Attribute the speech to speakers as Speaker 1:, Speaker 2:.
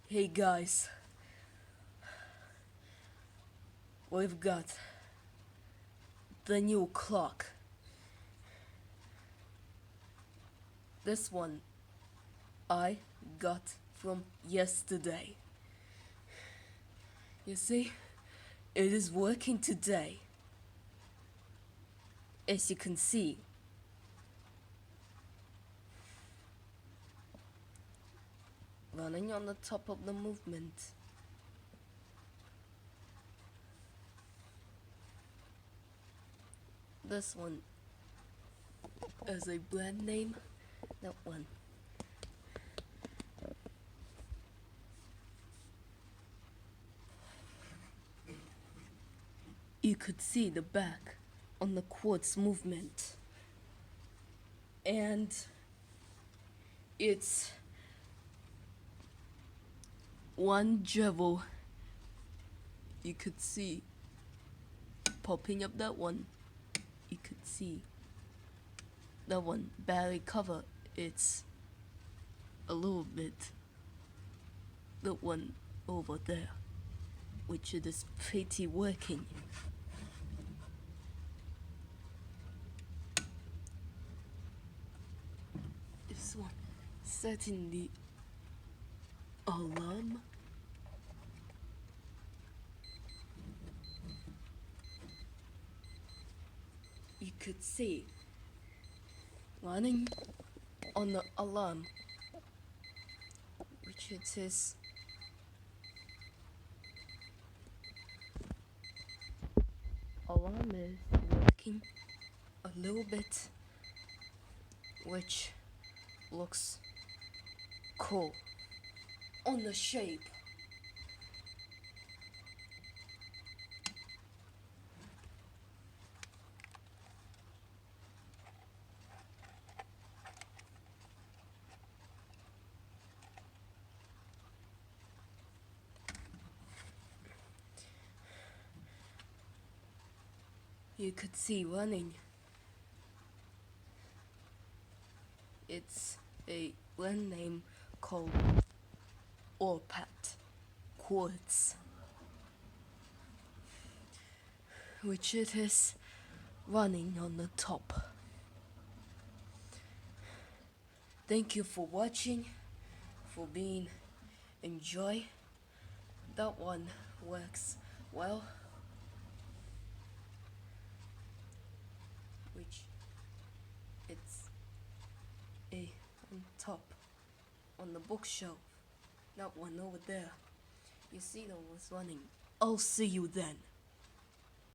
Speaker 1: Hey guys, we've got the new clock. This one I got from yesterday. You see, it is working today. As you can see, running on the top of the movement. This one is a brand name. That one. You could see the back on the quartz movement. And it's one jewel. You could see popping up that one. You could see that one barely cover. It's a little bit. The one over there, which it is pretty working. This one setting the alarm. You could see running on the alarm, which it is alarm is working a little bit, which looks cool on the shape. You could see running. It's a brand name called Orpat Quartz, which it is running on the top. Thank you for watching, for being enjoy. That one works well, which it's a on top on the bookshelf. That one over there. You see that was running. I'll see you then.